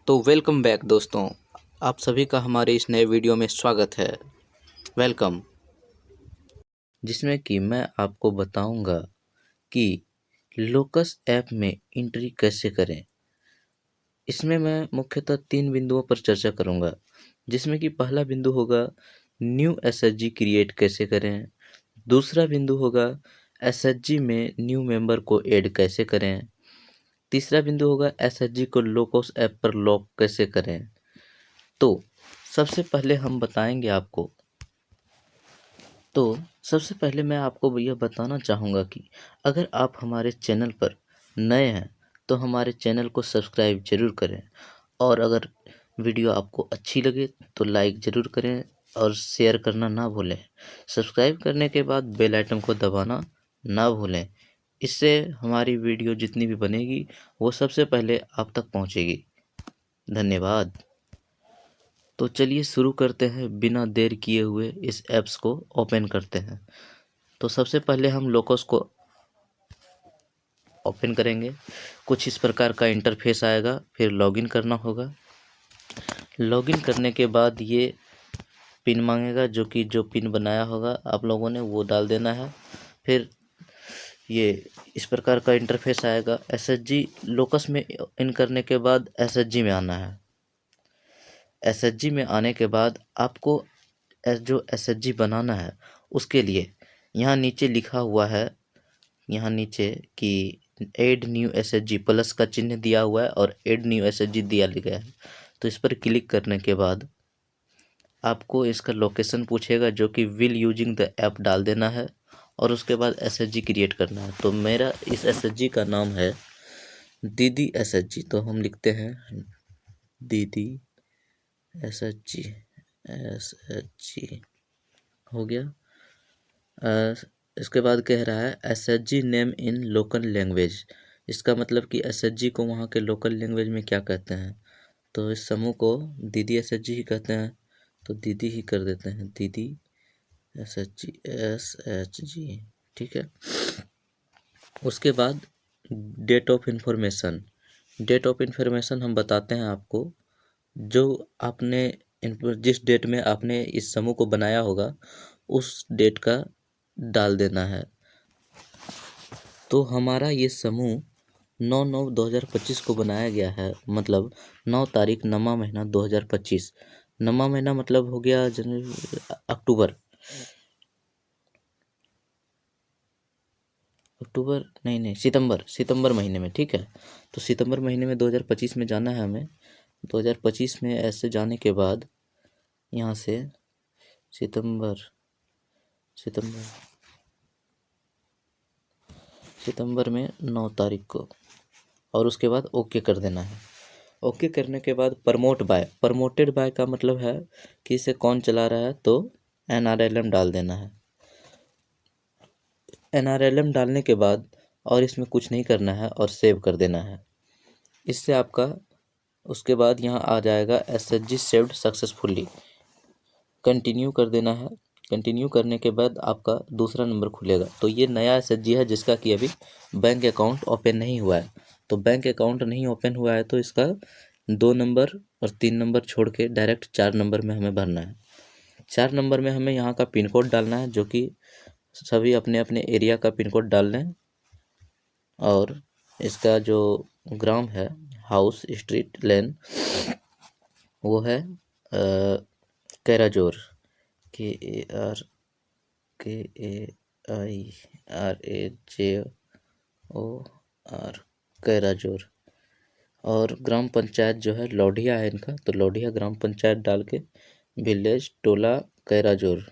तो welcome back दोस्तों, आप सभी का हमारे इस नए वीडियो में स्वागत है। वेलकम। जिसमें कि मैं आपको बताऊंगा कि लोकस ऐप में एंट्री कैसे करें। इसमें मैं मुख्यतः 3 बिंदुओं पर चर्चा करूंगा, जिसमें कि पहला बिंदु होगा न्यू एसएचजी क्रिएट कैसे करें। दूसरा बिंदु होगा एसएचजी में न्यू मेंबर को ऐड कैसे करें। तीसरा बिंदु होगा एसएचजी को लोकस ऐप पर लॉक कैसे करें। तो सबसे पहले हम बताएंगे आपको। तो सबसे पहले मैं आपको यह बताना चाहूँगा कि अगर आप हमारे चैनल पर नए हैं तो हमारे चैनल को सब्सक्राइब जरूर करें, और अगर वीडियो आपको अच्छी लगे तो लाइक ज़रूर करें और शेयर करना ना भूलें। सब्सक्राइब करने के बाद बेल आइकन को दबाना ना भूलें। इससे हमारी वीडियो जितनी भी बनेगी वो सबसे पहले आप तक पहुंचेगी। धन्यवाद। तो चलिए शुरू करते हैं, बिना देर किए हुए इस ऐप्स को ओपन करते हैं। तो सबसे पहले हम लोकस को ओपन करेंगे। कुछ इस प्रकार का इंटरफेस आएगा, फिर लॉगिन करना होगा। लॉगिन करने के बाद ये पिन मांगेगा, जो पिन बनाया होगा आप लोगों ने वो डाल देना है। फिर ये इस प्रकार का इंटरफेस आएगा। एसएचजी लोकस में इन करने के बाद एसएचजी में आना है। एसएचजी में आने के बाद आपको जो एसएचजी बनाना है उसके लिए यहाँ नीचे लिखा हुआ है, यहाँ नीचे कि ऐड न्यू एसएचजी प्लस का चिन्ह दिया हुआ है और ऐड न्यू एसएचजी दिया गया है। तो इस पर क्लिक करने के बाद आपको इसका लोकेशन पूछेगा, जो कि विल यूजिंग द ऐप डाल देना है और उसके बाद एसएचजी क्रिएट करना है। तो मेरा इस एसएचजी का नाम है दीदी एसएचजी, तो हम लिखते हैं दीदी एसएचजी। हो गया। इसके बाद कह रहा है SHG name in local language. इसका मतलब कि एसएचजी को वहाँ के लोकल लैंग्वेज में क्या कहते हैं। तो इस समूह को दीदी एसएचजी ही कहते हैं, तो दीदी ही कर देते हैं, दीदी एसएचजी। ठीक है। उसके बाद date of information. Date of information हम बताते हैं आपको, जो आपने जिस डेट में आपने इस समूह को बनाया होगा उस डेट का डाल देना है। तो हमारा ये समूह 9/9/2025 को बनाया गया है, मतलब 9 तारीख 9वां महीना 2025। 9वां महीना मतलब हो गया जनवरी, अक्टूबर नहीं, सितंबर महीने में। ठीक है। तो सितंबर महीने में 2025 में जाना है हमें। 2025 में ऐसे जाने के बाद यहाँ से सितंबर में 9 तारीख को, और उसके बाद ओके कर देना है। ओके करने के बाद प्रमोटेड बाय का मतलब है कि इसे कौन चला रहा है, तो NRLM डाल देना है। NRLM डालने के बाद और इसमें कुछ नहीं करना है और सेव कर देना है। इससे आपका उसके बाद यहाँ आ जाएगा एसएचजी सेव्ड सक्सेसफुली। कंटिन्यू कर देना है। कंटिन्यू करने के बाद आपका दूसरा नंबर खुलेगा। तो ये नया एसएचजी है जिसका कि अभी बैंक अकाउंट ओपन नहीं हुआ है। तो बैंक अकाउंट नहीं ओपन हुआ है तो इसका 2 नंबर और 3 नंबर छोड़ के डायरेक्ट 4 नंबर में हमें भरना है। 4 नंबर में हमें यहाँ का पिन कोड डालना है, जो कि सभी अपने अपने एरिया का पिन कोड डाल लें। और इसका जो ग्राम है, हाउस, स्ट्रीट, लेन, वो है कैराजोर, KAIRAJOR, कैराजोर। और ग्राम पंचायत जो है लोढ़िया है इनका, तो लोढ़िया ग्राम पंचायत डाल के विलेज टोला कैराजोर,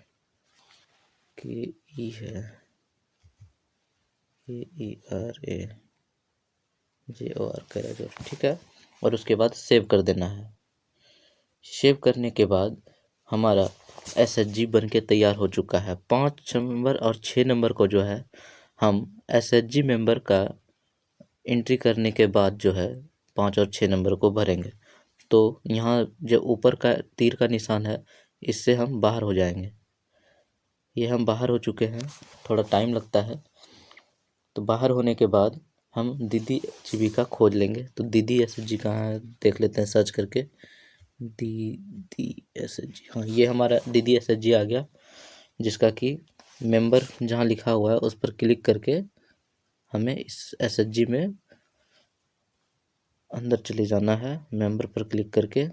KE है KERAJOR कैराजोर। ठीक है। और उसके बाद सेव कर देना है। सेव करने के बाद हमारा एसएचजी बन के तैयार हो चुका है। 5 नंबर और 6 नंबर को जो है हम एसएचजी मेंबर का एंट्री करने के बाद जो है 5 और 6 नंबर को भरेंगे। तो यहाँ जो ऊपर का तीर का निशान है, इससे हम बाहर हो जाएंगे। ये हम बाहर हो चुके हैं, थोड़ा टाइम लगता है। तो बाहर होने के बाद हम दीदी जीविका खोज लेंगे। तो दीदी एसएचजी कहाँ है देख लेते हैं सर्च करके। दीदी एसएचजी, हाँ ये हमारा दीदी एसएचजी आ गया, जिसका कि मेंबर जहाँ लिखा हुआ है उस पर क्लिक करके हमें इस एसएचजी में अंदर चले जाना है। मेंबर पर क्लिक करके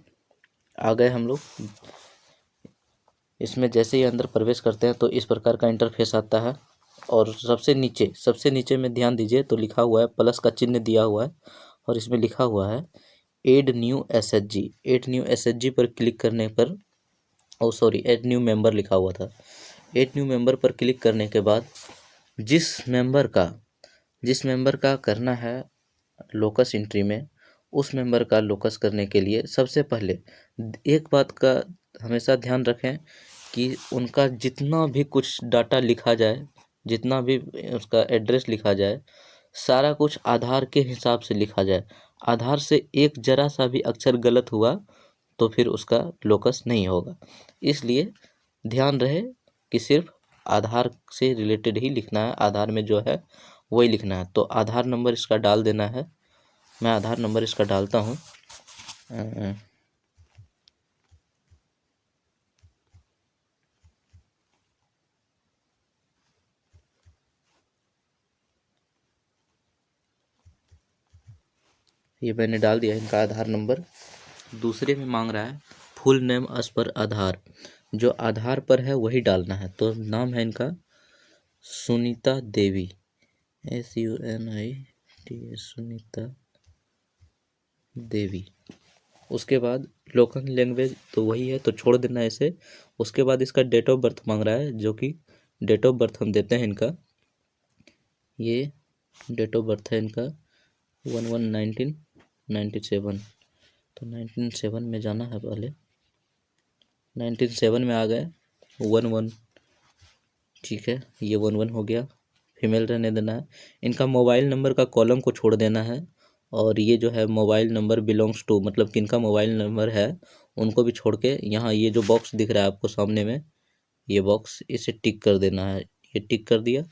आ गए हम लोग। इसमें जैसे ही अंदर प्रवेश करते हैं तो इस प्रकार का इंटरफेस आता है। और सबसे नीचे में ध्यान दीजिए तो लिखा हुआ है, प्लस का चिन्ह दिया हुआ है और इसमें लिखा हुआ है add new SHG. Add new SHG पर क्लिक करने पर, oh sorry, add new member लिखा हुआ था। एड न्यू मेंबर पर क्लिक करने के बाद जिस मेंबर का करना है लोकस एंट्री में, उस मेंबर का लोकस करने के लिए सबसे पहले एक बात का हमेशा ध्यान रखें कि उनका जितना भी कुछ डाटा लिखा जाए, जितना भी उसका एड्रेस लिखा जाए, सारा कुछ आधार के हिसाब से लिखा जाए। आधार से एक जरा सा भी अक्षर गलत हुआ तो फिर उसका लोकस नहीं होगा। इसलिए ध्यान रहे कि सिर्फ आधार से रिलेटेड ही लिखना है, आधार में जो है वही लिखना है। तो आधार नंबर इसका डाल देना है। मैं आधार नंबर इसका डालता हूँ। ये मैंने डाल दिया इनका आधार नंबर। दूसरे में मांग रहा है फुल नेम एज पर आधार, जो आधार पर है वही डालना है। तो नाम है इनका सुनीता देवी, SUNITA, सुनीता देवी। उसके बाद लोकल लैंग्वेज तो वही है, तो छोड़ देना इसे। उसके बाद इसका डेट ऑफ बर्थ मांग रहा है, जो कि डेट ऑफ बर्थ हम देते हैं इनका। ये डेट ऑफ बर्थ है इनका 11/19/97। तो 1997 में जाना है पहले। 1997 में आ गए 11, ठीक है, ये 11 हो गया। फीमेल रहने देना है। इनका मोबाइल नंबर का कॉलम को छोड़ देना है। और ये जो है मोबाइल नंबर बिलोंग्स टू, मतलब किनका मोबाइल नंबर है उनको भी छोड़ के यहाँ ये जो बॉक्स दिख रहा है आपको सामने में, ये बॉक्स, इसे टिक कर देना है। ये टिक कर दिया।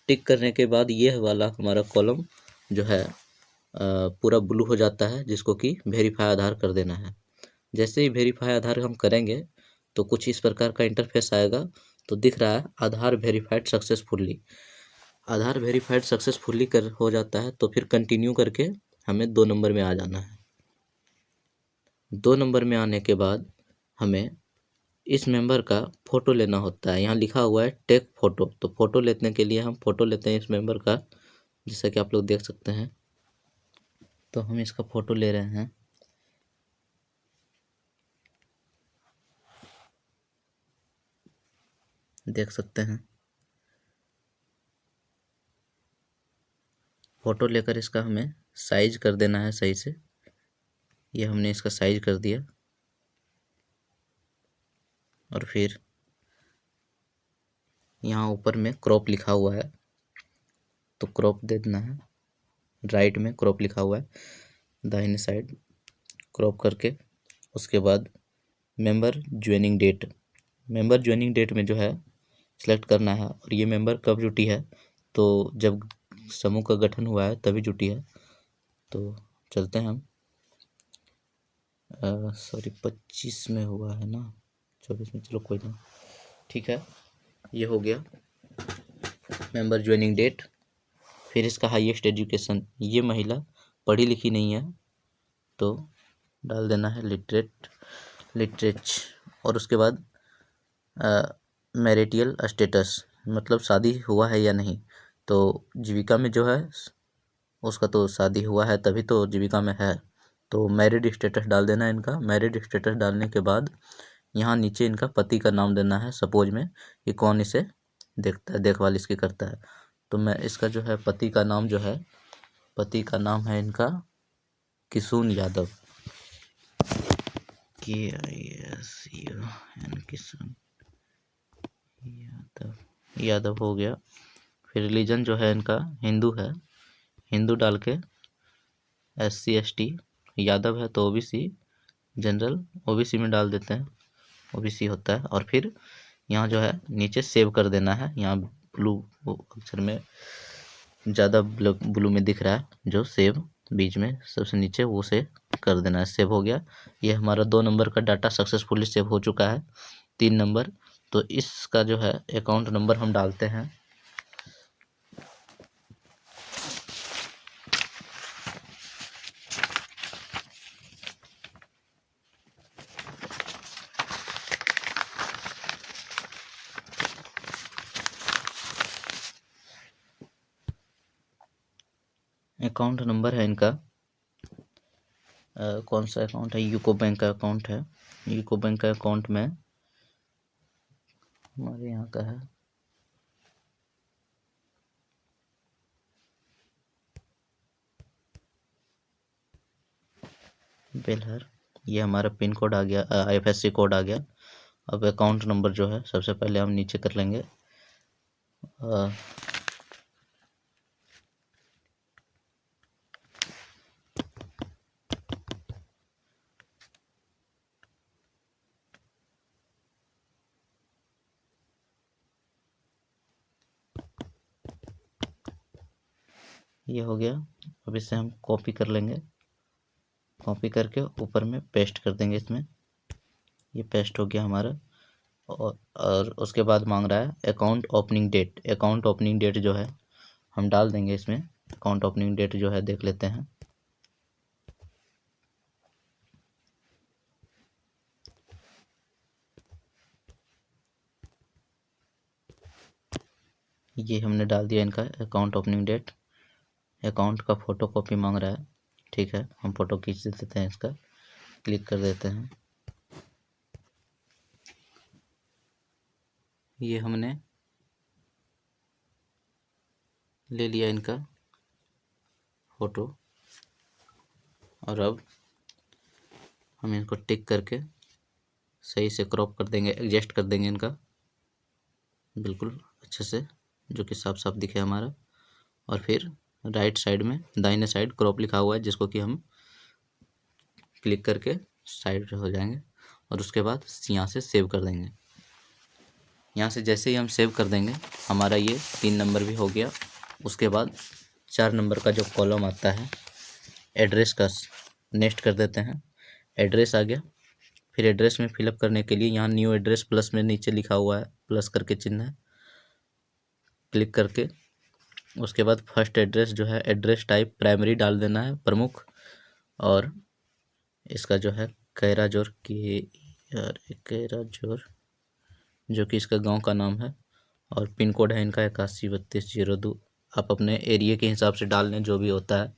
टिक करने के बाद ये वाला हमारा कॉलम जो है पूरा ब्लू हो जाता है, जिसको कि वेरीफाई आधार कर देना है। जैसे ही वेरीफाई आधार हम करेंगे तो कुछ इस प्रकार का इंटरफेस आएगा। तो दिख रहा है आधार वेरीफाइड सक्सेसफुली। आधार वेरीफाइड सक्सेसफुली कर हो जाता है तो फिर कंटिन्यू करके हमें 2 नंबर में आ जाना है। 2 नंबर में आने के बाद हमें इस मेंबर का फ़ोटो लेना होता है। यहाँ लिखा हुआ है टेक फ़ोटो। तो फ़ोटो लेने के लिए हम फ़ोटो लेते हैं इस मेंबर का, जैसा कि आप लोग देख सकते हैं। तो हम इसका फ़ोटो ले रहे हैं। देख सकते हैं। फ़ोटो लेकर इसका हमें साइज कर देना है सही से। ये हमने इसका साइज कर दिया। और फिर यहाँ ऊपर में क्रॉप लिखा हुआ है, तो क्रॉप दे देना है। राइट में क्रॉप लिखा हुआ है, दाहिने साइड क्रॉप करके उसके बाद member joining date, member joining date में जो है सेलेक्ट करना है। और ये मेंबर कब जुटी है, तो जब समूह का गठन हुआ है तभी जुटी है। तो चलते हैं हम, सॉरी 25 में हुआ है ना, 24 में, चलो कोई नहीं, ठीक है। ये हो गया मेंबर ज्वाइनिंग डेट। फिर इसका हाईएस्ट एजुकेशन, ये महिला पढ़ी लिखी नहीं है तो डाल देना है लिटरेच। और उसके बाद मैरिटियल स्टेटस, मतलब शादी हुआ है या नहीं। तो जीविका में जो है उसका तो शादी हुआ है तभी तो जीविका में है। तो मैरिड स्टेटस डाल देना है इनका। मैरिड स्टेटस डालने के बाद यहाँ नीचे इनका पति का नाम देना है, सपोज में कि कौन इसे देखता है, देखभाल इसकी करता है। तो मैं इसका जो है पति का नाम जो है, पति का नाम है इनका किशुन यादव, KISUN, किशुन यादव हो गया। फिर रिलीजन जो है इनका हिंदू है, हिंदू डाल के SC ST, यादव है तो OBC, जनरल OBC में डाल देते हैं, OBC होता है। और फिर यहाँ जो है नीचे सेव कर देना है, यहाँ ब्लू अक्षर में ज़्यादा ब्लू में दिख रहा है जो सेव बीच में सबसे नीचे, वो से कर देना है। सेव हो गया। ये हमारा 2 नंबर का डाटा सक्सेसफुली सेव हो चुका है। 3 नंबर, तो इसका जो है अकाउंट नंबर हम डालते हैं। अकाउंट नंबर है इनका कौन सा अकाउंट है, यूको बैंक का अकाउंट है। यूको बैंक का अकाउंट में हमारे यहाँ का है बेलहर। ये हमारा पिन कोड आ गया, IFSC कोड आ गया। अब अकाउंट नंबर जो है सबसे पहले हम नीचे कर लेंगे। ये हो गया। अब इसे हम कॉपी कर लेंगे। कॉपी करके ऊपर में पेस्ट कर देंगे इसमें। ये पेस्ट हो गया हमारा। और उसके बाद मांग रहा है account opening date. Account opening date जो है हम डाल देंगे इसमें। अकाउंट ओपनिंग डेट जो है देख लेते हैं। ये हमने डाल दिया इनका अकाउंट ओपनिंग डेट। अकाउंट का फ़ोटो कॉपी मांग रहा है। ठीक है, हम फ़ोटो खींच देते हैं इसका, क्लिक कर देते हैं। ये हमने ले लिया इनका फ़ोटो। और अब हम इनको टिक करके सही से क्रॉप कर देंगे, एडजस्ट कर देंगे इनका बिल्कुल अच्छे से, जो कि साफ साफ दिखे हमारा। और फिर राइट साइड में दाहिने साइड क्रॉप लिखा हुआ है, जिसको कि हम क्लिक करके साइड हो जाएंगे। और उसके बाद यहाँ से सेव कर देंगे। यहाँ से जैसे ही हम सेव कर देंगे हमारा ये 3 नंबर भी हो गया। उसके बाद 4 नंबर का जो कॉलम आता है एड्रेस का, नेक्स्ट कर देते हैं। एड्रेस आ गया। फिर एड्रेस में फिलअप करने के लिए यहाँ न्यू एड्रेस प्लस में नीचे लिखा हुआ है, प्लस करके चिन्ह है, क्लिक करके उसके बाद फर्स्ट एड्रेस जो है एड्रेस टाइप प्राइमरी डाल देना है, प्रमुख। और इसका जो है कैराजोर की, यार कैराजोर जो कि इसका गांव का नाम है। और पिन कोड है इनका 813202। आप अपने एरिया के हिसाब से डाल लें जो भी होता है।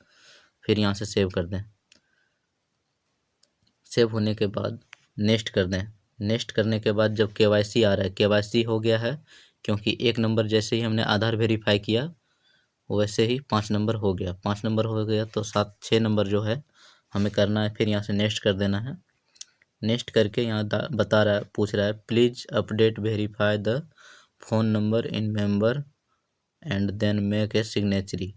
फिर यहाँ से सेव कर दें। सेव होने के बाद नेक्स्ट कर दें। नेक्स्ट करने के बाद जब KYC आ रहा है, KYC हो गया है, क्योंकि 1 नंबर जैसे ही हमने आधार वेरीफाई किया वैसे ही 5 नंबर हो गया। 5 नंबर हो गया तो 6 नंबर जो है हमें करना है। फिर यहाँ से नेक्स्ट कर देना है। नेक्स्ट करके यहाँ बता रहा है, पूछ रहा है please update verify the phone number in member and then make a signatory.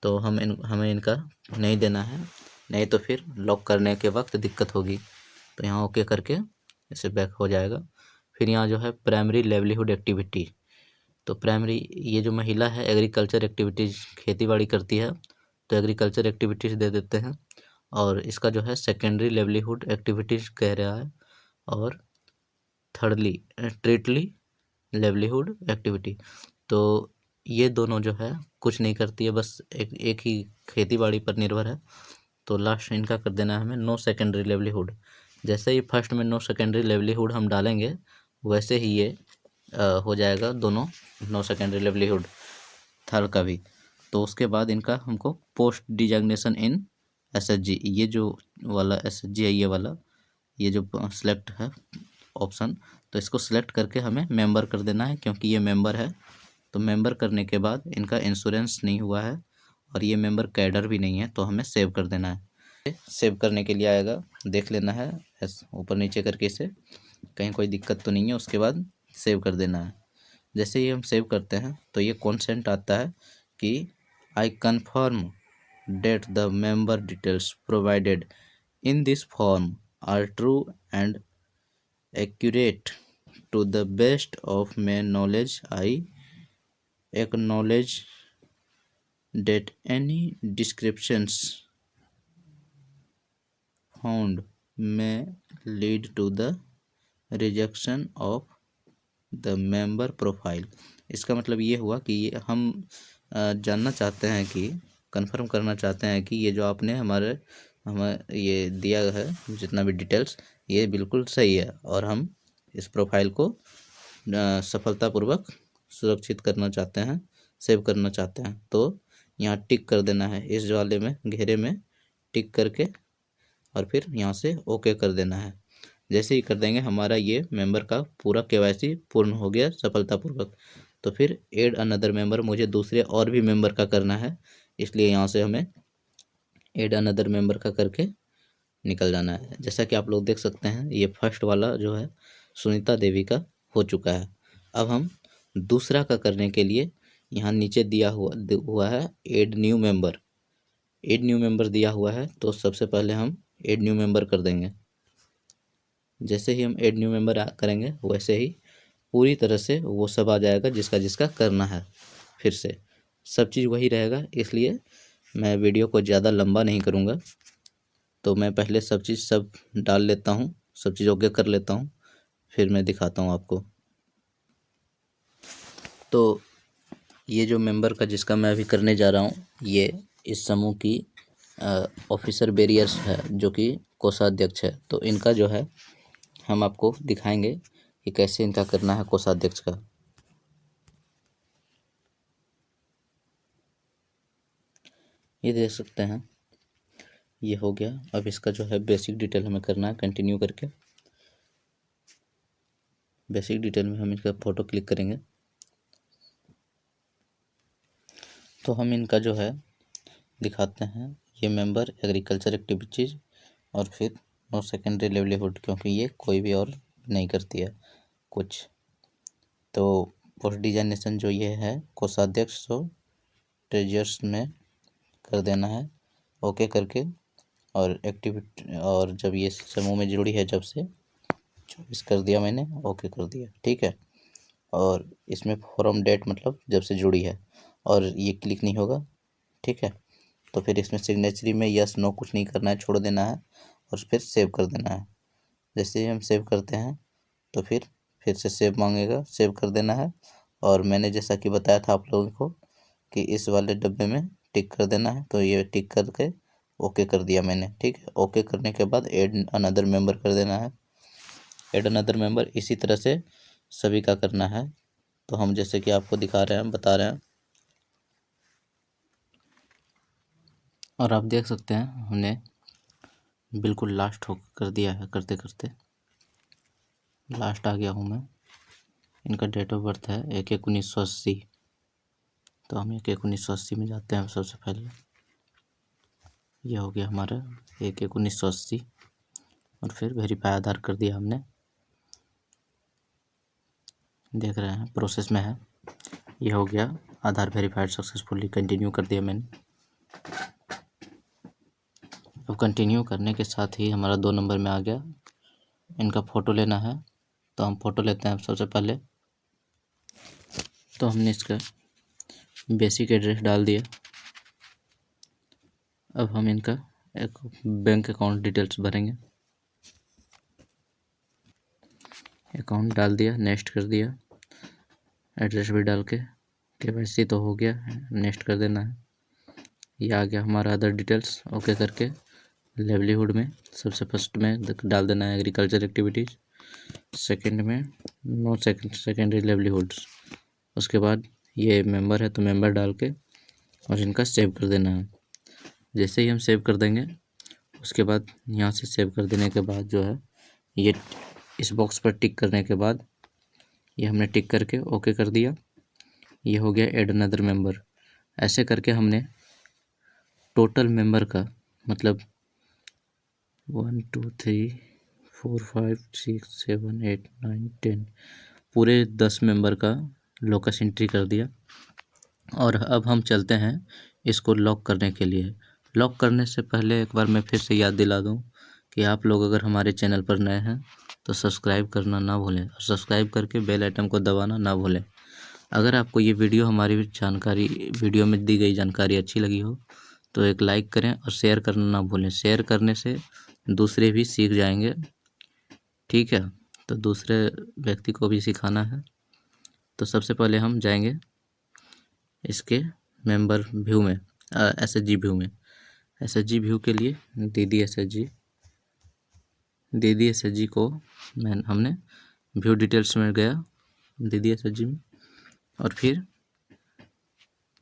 तो हमें इनका नहीं देना है, नहीं तो फिर लॉक करने के वक्त दिक्कत होगी। तो यहाँ ओके करके इसे बैक हो जाएगा। फिर यहाँ जो है प्राइमरी लेवलीहुड एक्टिविटी, तो प्राइमरी ये जो महिला है एग्रीकल्चर एक्टिविटीज़, खेती बाड़ी करती है, तो एग्रीकल्चर एक्टिविटीज़ दे देते हैं। और इसका जो है सेकेंडरी लेवलीहुड एक्टिविटीज़ कह रहा है। और थर्डली ट्रीटली लेवलीहुड एक्टिविटी। तो ये दोनों जो है कुछ नहीं करती है, बस एक ही खेती बाड़ी पर निर्भर है। तो लास्ट इनका कर देना है हमें नो सेकेंडरी लेवलीहुड। जैसे ही फर्स्ट में नो सेकेंडरी लेवलीहुड हम डालेंगे वैसे ही ये हो जाएगा दोनों नो सेकेंडरी लेवलीहुड, थर्ड का भी। तो उसके बाद इनका हमको पोस्ट डिजग्नेशन इन SHG, ये जो वाला SHG है, ये वाला, ये जो सिलेक्ट है ऑप्शन, तो इसको सिलेक्ट करके हमें मेंबर कर देना है, क्योंकि ये मेंबर है। तो मेंबर करने के बाद इनका इंश्योरेंस नहीं हुआ है और ये मेंबर कैडर भी नहीं है, तो हमें सेव कर देना है। सेव करने के लिए आएगा, देख लेना है ऊपर नीचे करके इसे, कहीं कोई दिक्कत तो नहीं है। उसके बाद सेव कर देना है। जैसे ही हम सेव करते हैं तो ये कॉन्सेंट आता है कि I confirm that the member details provided in this form are true and accurate to the best of my knowledge. I acknowledge that any descriptions found may lead to the rejection of the member profile. इसका मतलब ये हुआ कि ये हम जानना चाहते हैं कि कंफर्म करना चाहते हैं कि ये जो आपने हमें ये दिया है जितना भी डिटेल्स ये बिल्कुल सही है और हम इस प्रोफाइल को सफलतापूर्वक सुरक्षित करना चाहते हैं, सेव करना चाहते हैं। तो यहाँ टिक कर देना है, इस वाले में घेरे में टिक करके और फिर यहाँ से ओके कर देना है। जैसे ही कर देंगे हमारा ये मेंबर का पूरा केवाईसी पूर्ण हो गया सफलतापूर्वक। तो फिर ऐड अनदर मेंबर, मुझे दूसरे और भी मेंबर का करना है, इसलिए यहाँ से हमें ऐड अनदर मेंबर का करके निकल जाना है। जैसा कि आप लोग देख सकते हैं ये फर्स्ट वाला जो है सुनीता देवी का हो चुका है। अब हम दूसरा का करने के लिए यहाँ नीचे दिया हुआ है add new member. Add new member दिया हुआ है तो सबसे पहले हम ऐड न्यू मेंबर कर देंगे। जैसे ही हम ऐड न्यू मेंबर करेंगे वैसे ही पूरी तरह से वो सब आ जाएगा जिसका जिसका करना है। फिर से सब चीज़ वही रहेगा, इसलिए मैं वीडियो को ज़्यादा लंबा नहीं करूँगा। तो मैं पहले सब चीज़ सब डाल लेता हूँ, सब चीज़ ओके कर लेता हूँ, फिर मैं दिखाता हूँ आपको। तो ये जो मेंबर का जिसका मैं अभी करने जा रहा हूँ ये इस समूह की ऑफिसर बैरियर्स है जो कि कोषाध्यक्ष है। तो इनका जो है हम आपको दिखाएंगे कि कैसे इनका करना है कोषाध्यक्ष का। ये देख सकते हैं ये हो गया। अब इसका जो है बेसिक डिटेल हमें करना है, कंटिन्यू करके बेसिक डिटेल में हम इसका फ़ोटो क्लिक करेंगे तो हम इनका जो है दिखाते हैं। ये मेंबर एग्रीकल्चर एक्टिविटीज़ और फिर नो सेकेंडरी लेवलीहुड, क्योंकि ये कोई भी और नहीं करती है कुछ। तो पोस्ट डिजाइनेशन जो ये है कोषाध्यक्ष तो ट्रेजर्स में कर देना है ओके करके। और एक्टिविटी और जब ये समूह में जुड़ी है जब से 24 कर दिया मैंने, ओके कर दिया, ठीक है। और इसमें फॉरम डेट मतलब जब से जुड़ी है और ये क्लिक नहीं होगा, ठीक है। तो फिर इसमें सिग्नेचरी में यस नो कुछ नहीं करना है, छोड़ देना है और फिर सेव कर देना है। जैसे ही हम सेव करते हैं तो फिर से सेव मांगेगा, सेव कर देना है। और मैंने जैसा कि बताया था आप लोगों को कि इस वाले डब्बे में टिक कर देना है, तो ये टिक करके ओके कर दिया मैंने, ठीक है। ओके करने के बाद ऐड अनदर मेंबर कर देना है। ऐड अनदर मेंबर इसी तरह से सभी का करना है। तो हम जैसे कि आपको दिखा रहे हैं, बता रहे हैं, और आप देख सकते हैं हमने बिल्कुल लास्ट हो कर दिया है। करते करते लास्ट आ गया हूँ मैं। इनका डेट ऑफ बर्थ है 1/1/1980। तो हम 1/1/1980 में जाते हैं सबसे पहले। यह हो गया हमारा 1/1/1980 और फिर वेरीफाई आधार कर दिया हमने। देख रहे हैं प्रोसेस में है। यह हो गया आधार वेरीफाइड सक्सेसफुली, कंटिन्यू कर दिया मैंने। अब कंटिन्यू करने के साथ ही हमारा 2 नंबर में आ गया। इनका फ़ोटो लेना है तो हम फ़ोटो लेते हैं सबसे पहले। तो हमने इसका बेसिक एड्रेस डाल दिया। अब हम इनका एक बैंक अकाउंट डिटेल्स भरेंगे। अकाउंट डाल दिया, नेक्स्ट कर दिया, एड्रेस भी डाल के केवाईसी तो हो गया, नेक्स्ट कर देना है। ये आ गया हमारा अदर डिटेल्स, ओके करके लेवलीहुड में सबसे फर्स्ट में डाल देना है एग्रीकल्चर एक्टिविटीज़, सेकंड में नो सेकेंडरी लेवलीहुड्स। उसके बाद ये मेंबर है तो मेंबर डाल के और इनका सेव कर देना है। जैसे ही हम सेव कर देंगे उसके बाद यहाँ से सेव कर देने के बाद जो है ये इस बॉक्स पर टिक करने के बाद ये हमने टिक करके ओके कर दिया। ये हो गया ऐड अनदर मेंबर। ऐसे करके हमने टोटल मेंबर का मतलब 1 2 3 4 5 6 7 8 9 10 पूरे 10 मेंबर का लोकस एंट्री कर दिया। और अब हम चलते हैं इसको लॉक करने के लिए। लॉक करने से पहले एक बार मैं फिर से याद दिला दूं कि आप लोग अगर हमारे चैनल पर नए हैं तो सब्सक्राइब करना ना भूलें और सब्सक्राइब करके बेल आइटम को दबाना ना भूलें। अगर आपको ये वीडियो वीडियो में दी गई जानकारी अच्छी लगी हो तो एक लाइक करें और शेयर करना ना भूलें। शेयर करने से दूसरे भी सीख जाएंगे, ठीक है। तो दूसरे व्यक्ति को भी सिखाना है। तो सबसे पहले हम जाएंगे इसके मेंबर व्यू में, एसएचजी व्यू में। एसएचजी व्यू के लिए दीदी एसएचजी को हमने व्यू डिटेल्स में गया, दीदी एसएचजी में, और फिर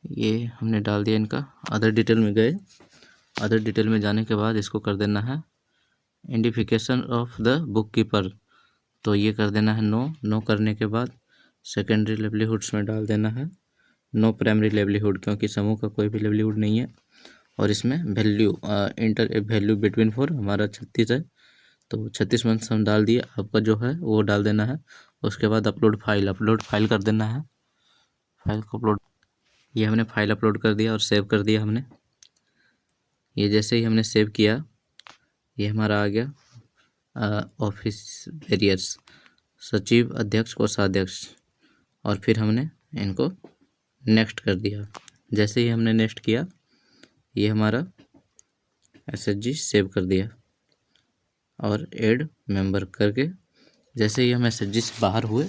ये हमने डाल दिया इनका। अदर डिटेल में गए, अदर डिटेल में जाने के बाद इसको कर देना है identification of the book keeper, तो ये कर देना है नो करने के बाद सेकेंडरी लेवलीहुड्स में डाल देना है नो प्राइमरी लेवलीहुड, क्योंकि समूह का कोई भी लेवलीहुड नहीं है। और इसमें वैल्यू इंटर वैल्यू बिटवीन 4 हमारा 36 है, तो 36 मंथ्स हम डाल दिए। आपका जो है वो डाल देना है। उसके बाद अपलोड फाइल कर देना है। फाइल को अपलोड, ये हमने फाइल अपलोड कर दिया और सेव कर दिया हमने। ये जैसे ही हमने सेव किया ये हमारा आ गया ऑफिस बैरियर्स, सचिव, अध्यक्ष, कोषाध्यक्ष, और फिर हमने इनको नेक्स्ट कर दिया। जैसे ही हमने नेक्स्ट किया ये हमारा एसएचजी सेव कर दिया और ऐड मेंबर करके जैसे ही हम एसएचजी से बाहर हुए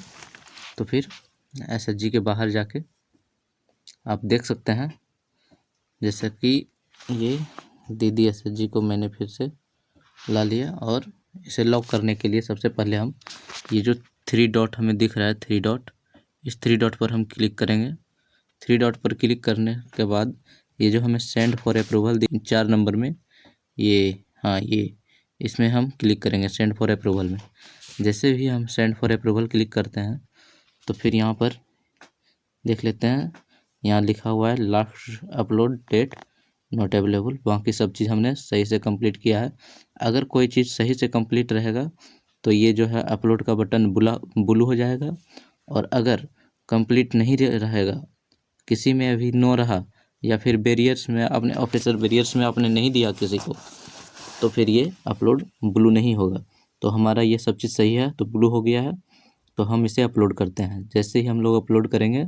तो फिर एसएचजी के बाहर जाके आप देख सकते हैं जैसे कि ये दीदी एसएचजी को मैंने फिर से ला लिया। और इसे लॉक करने के लिए सबसे पहले हम ये जो 3 डॉट हमें दिख रहा है, 3 डॉट, इस 3 डॉट पर हम क्लिक करेंगे। 3 डॉट पर क्लिक करने के बाद ये जो हमें सेंड फॉर अप्रूवल 4 नंबर में, ये इसमें हम क्लिक करेंगे सेंड फॉर अप्रूवल में। जैसे भी हम सेंड फॉर अप्रूवल क्लिक करते हैं तो फिर यहाँ पर देख लेते हैं, यहाँ लिखा हुआ है last upload date not available. बाकी सब चीज़ हमने सही से कंप्लीट किया है। अगर कोई चीज़ सही से कंप्लीट रहेगा तो ये जो है अपलोड का बटन ब्लू हो जाएगा, और अगर कंप्लीट नहीं रहेगा, किसी में अभी नो रहा, या फिर बैरियर्स में आपने ऑफिसर बैरियर्स में आपने नहीं दिया किसी को, तो फिर ये अपलोड ब्लू नहीं होगा। तो हमारा ये सब चीज़ सही है, तो ब्लू हो गया है। तो हम इसे अपलोड करते हैं। जैसे ही हम लोग अपलोड करेंगे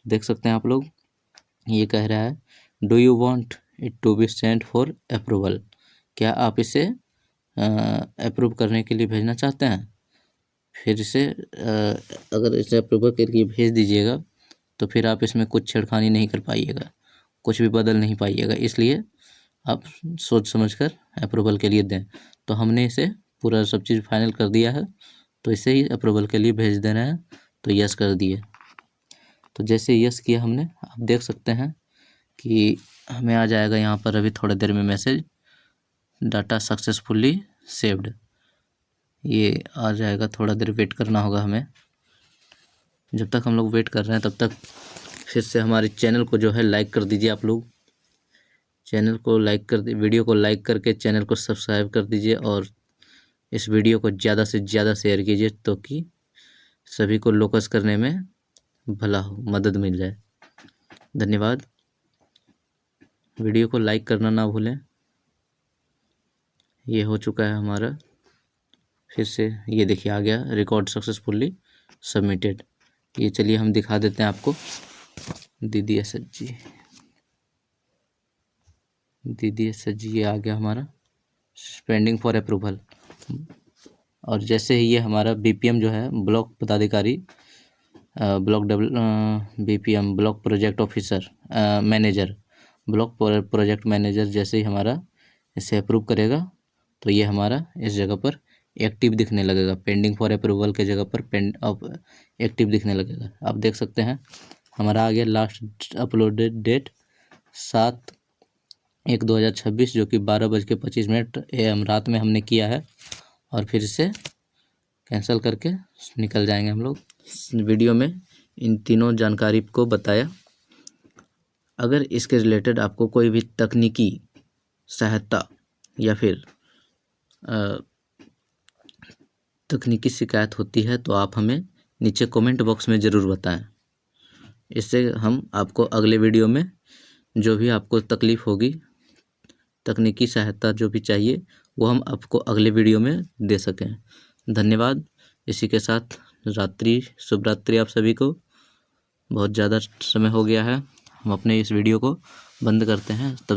देख सकते हैं आप लोग, ये कह रहा है do you want it to be sent for approval, क्या आप इसे अप्रूव करने के लिए भेजना चाहते हैं। फिर इसे अगर इसे अप्रूवल के लिए भेज दीजिएगा तो फिर आप इसमें कुछ छेड़खानी नहीं कर पाइएगा, कुछ भी बदल नहीं पाइएगा, इसलिए आप सोच समझकर अप्रूवल के लिए दें। तो हमने इसे पूरा सब चीज़ फाइनल कर दिया है, तो इसे ही अप्रूवल के लिए भेज देना है। तो यस कर दिए। तो जैसे यस किया हमने, आप देख सकते हैं कि हमें आ जाएगा यहाँ पर अभी थोड़ी देर में मैसेज डाटा सक्सेसफुली सेव्ड, ये आ जाएगा। थोड़ा देर वेट करना होगा हमें। जब तक हम लोग वेट कर रहे हैं तब तक फिर से हमारे चैनल को जो है लाइक कर दीजिए। आप लोग चैनल को लाइक कर वीडियो को लाइक करके चैनल को सब्सक्राइब कर दीजिए, और इस वीडियो को ज़्यादा से ज़्यादा शेयर कीजिए तो कि सभी को लोकस करने में भला हो, मदद मिल जाए। धन्यवाद। वीडियो को लाइक करना ना भूलें। ये हो चुका है हमारा, फिर से ये देखिए आ गया रिकॉर्ड सक्सेसफुली सबमिटेड। ये चलिए हम दिखा देते हैं आपको। दीदी एसएचजी ये आ गया हमारा पेंडिंग फॉर अप्रूवल। और जैसे ही ये हमारा बीपीएम जो है ब्लॉक पदाधिकारी, BPM block project officer manager, block project manager जैसे ही हमारा इसे अप्रूव करेगा तो ये हमारा इस जगह पर एक्टिव दिखने लगेगा। पेंडिंग फॉर अप्रूवल के जगह पर एक्टिव दिखने लगेगा। आप देख सकते हैं हमारा आ गया लास्ट अपलोडेड डेट 7/1/2026, जो कि 12:25 AM रात में हमने किया है। और फिर से कैंसिल करके निकल जाएंगे हम लोग। इस वीडियो में इन तीनों जानकारी को बताया। अगर इसके रिलेटेड आपको कोई भी तकनीकी सहायता या फिर तकनीकी शिकायत होती है तो आप हमें नीचे कमेंट बॉक्स में ज़रूर बताएं। इससे हम आपको अगले वीडियो में जो भी आपको तकलीफ़ होगी, तकनीकी सहायता जो भी चाहिए, वो हम आपको अगले वीडियो में दे सकें। धन्यवाद। इसी के साथ शुभ रात्रि आप सभी को। बहुत ज़्यादा समय हो गया है, हम अपने इस वीडियो को बंद करते हैं। तब